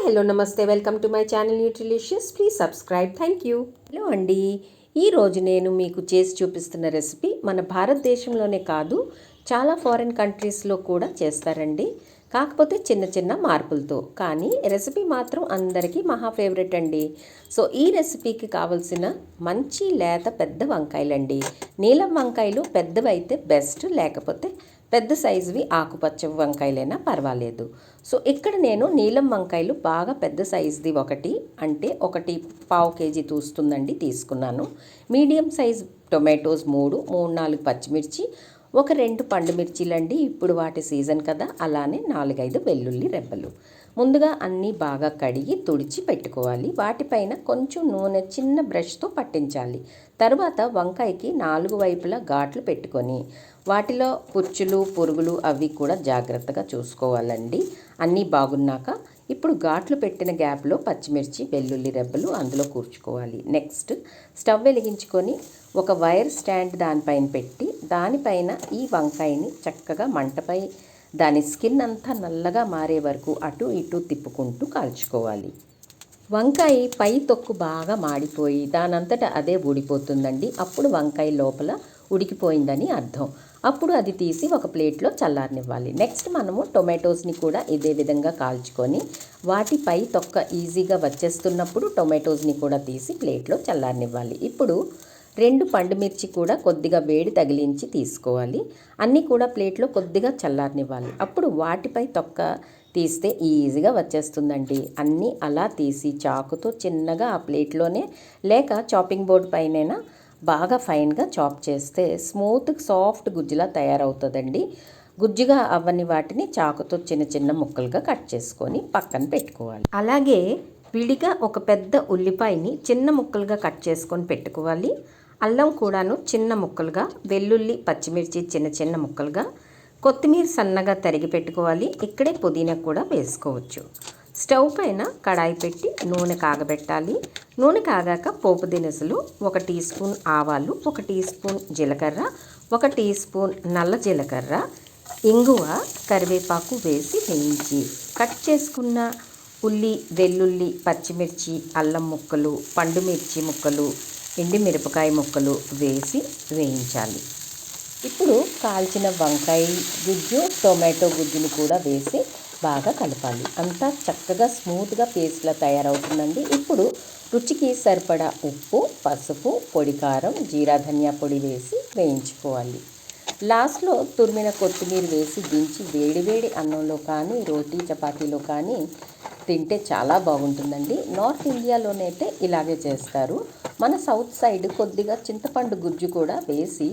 Hello నమస్తే, welcome to my channel Nutrilicious. Please subscribe. Thank you. Hello అండి, ఈరోజు నేను మీకు చేసి చూపిస్తున్న రెసిపీ మన భారతదేశంలోనే కాదు, చాలా ఫారిన్ కంట్రీస్లో కూడా చేస్తారండి. కాకపోతే చిన్న చిన్న మార్పులతో, కానీ రెసిపీ మాత్రం అందరికీ మహా ఫేవరెట్ అండి. సో ఈ రెసిపీకి కావాల్సిన మంచి లేత పెద్ద వంకాయలండి. నీలం వంకాయలు పెద్దవి అయితే బెస్ట్, లేకపోతే పెద్ద సైజువి ఆకుపచ్చ వంకాయలైనా పర్వాలేదు. సో ఇక్కడ నేను నీలం వంకాయలు బాగా పెద్ద సైజుది ఒకటి, అంటే 1.5 కేజీ తూస్తుందండి తీసుకున్నాను. మీడియం సైజ్ టొమాటోస్ 3-4 పచ్చిమిర్చి, 1-2 పండు మిర్చీలండి, ఇప్పుడు వాటి సీజన్ కదా. అలానే 4-5 వెల్లుల్లి రెబ్బలు. ముందుగా అన్నీ బాగా కడిగి తుడిచి పెట్టుకోవాలి. వాటిపైన కొంచెం నూనె చిన్న బ్రష్తో పట్టించాలి. తర్వాత వంకాయకి 4 వైపులా ఘాట్లు పెట్టుకొని వాటిలో పుచ్చులు పురుగులు అవి కూడా జాగ్రత్తగా చూసుకోవాలండి. అన్నీ బాగున్నాక ఇప్పుడు ఘాట్లు పెట్టిన గ్యాప్లో పచ్చిమిర్చి వెల్లుల్లి రెబ్బలు అందులో కూర్చుకోవాలి. నెక్స్ట్ స్టవ్ వెలిగించుకొని ఒక వైర్ స్టాండ్ దానిపైన పెట్టి దానిపైన ఈ వంకాయని చక్కగా మంటపై దాని స్కిన్ అంతా నల్లగా మారే వరకు అటు ఇటు తిప్పుకుంటూ కాల్చుకోవాలి. వంకాయ పై తొక్కు బాగా మాడిపోయి దానంతటా అదే ఊడిపోతుందండి. అప్పుడు వంకాయ లోపల ఉడికిపోయిందని అర్థం. అప్పుడు అది తీసి ఒక ప్లేట్లో చల్లారనివ్వాలి. నెక్స్ట్ మనము టొమాటోస్ని కూడా ఇదే విధంగా కాల్చుకొని వాటి పై తొక్క ఈజీగా వచ్చేస్తున్నప్పుడు టొమాటోస్ని కూడా తీసి ప్లేట్లో చల్లారనివ్వాలి. ఇప్పుడు 2 పండు మిర్చి కూడా కొద్దిగా వేడి తగిలించి తీసుకోవాలి. అన్నీ కూడా ప్లేట్లో కొద్దిగా చల్లారనివ్వాలి. అప్పుడు వాటిపై తొక్క తీస్తే ఈజీగా వచ్చేస్తుందండి. అన్నీ అలా తీసి చాకుతో చిన్నగా ఆ ప్లేట్లోనే లేక చాపింగ్ బోర్డ్ పైనైనా బాగా ఫైన్గా చాప్ చేస్తే స్మూత్ సాఫ్ట్ గుజ్జులా తయారవుతుందండి. గుజ్జుగా అవ్వని వాటిని చాకుతో చిన్న చిన్న ముక్కలుగా కట్ చేసుకొని పక్కన పెట్టుకోవాలి. అలాగే విడిగా ఒక పెద్ద ఉల్లిపాయని చిన్న ముక్కలుగా కట్ చేసుకొని పెట్టుకోవాలి. అల్లం కూడాను చిన్న ముక్కలుగా, వెల్లుల్లి పచ్చిమిర్చి చిన్న చిన్న ముక్కలుగా, కొత్తిమీర సన్నగా తరిగి పెట్టుకోవాలి. ఇక్కడే పుదీనా కూడా వేసుకోవచ్చు. స్టవ్ పైన కడాయి పెట్టి నూనె కాగబెట్టాలి. నూనె కాగాక పోపు దినుసులు 1 టీ స్పూన్ ఆవాలు, 1 టీ స్పూన్ జీలకర్ర, 1 టీ స్పూన్ నల్ల జీలకర్ర, ఇంగువ, కరివేపాకు వేసి వేయించి కట్ చేసుకున్న ఉల్లి వెల్లుల్లి పచ్చిమిర్చి అల్లం ముక్కలు పండు మిర్చి ముక్కలు ఎండుమిరపకాయ ముక్కలు వేసి వేయించాలి. ఇప్పుడు కాల్చిన వంకాయ గుజ్జు టొమాటో గుజ్జుని కూడా వేసి బాగా కలపాలి. అంతా చక్కగా స్మూత్గా పేస్ట్లా తయారవుతుందండి. ఇప్పుడు రుచికి సరిపడా ఉప్పు, పసుపు, పొడి కారం, జీరా ధనియా పొడి వేసి వేయించుకోవాలి. లాస్ట్లో తురిమిన కొత్తిమీర వేసి దించి వేడివేడి అన్నంలో కానీ రోటీ చపాతీలో కానీ తింటే చాలా బాగుంటుందండి. నార్త్ ఇండియాలోనైతే ఇలాగే చేస్తారు. మన సౌత్ సైడ్ కొద్దిగా చింతపండు గుజ్జు కూడా వేసి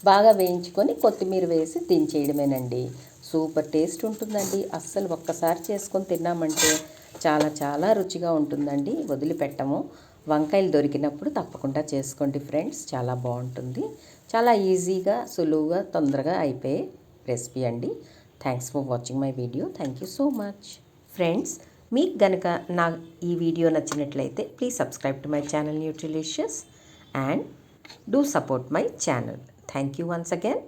బాగా వేయించుకొని కొత్తిమీర వేసి దించేయడమేనండి. సూపర్ టేస్ట్ ఉంటుందండి. అస్సలు ఒక్కసారి చేసుకొని తిన్నామంటే చాలా చాలా రుచిగా ఉంటుందండి. వదిలిపెట్టము. వంకాయలు దొరికినప్పుడు తప్పకుండా చేసుకోండి ఫ్రెండ్స్, చాలా బాగుంటుంది. చాలా ఈజీగా సులువుగా తొందరగా అయిపోయే రెసిపీ అండి. Thanks for watching my video. Thank you so much friends. మీకు గనక నా ఈ వీడియో నచ్చినట్లయితే please subscribe to my channel Nutrilicious and do support my channel. Thank you once again.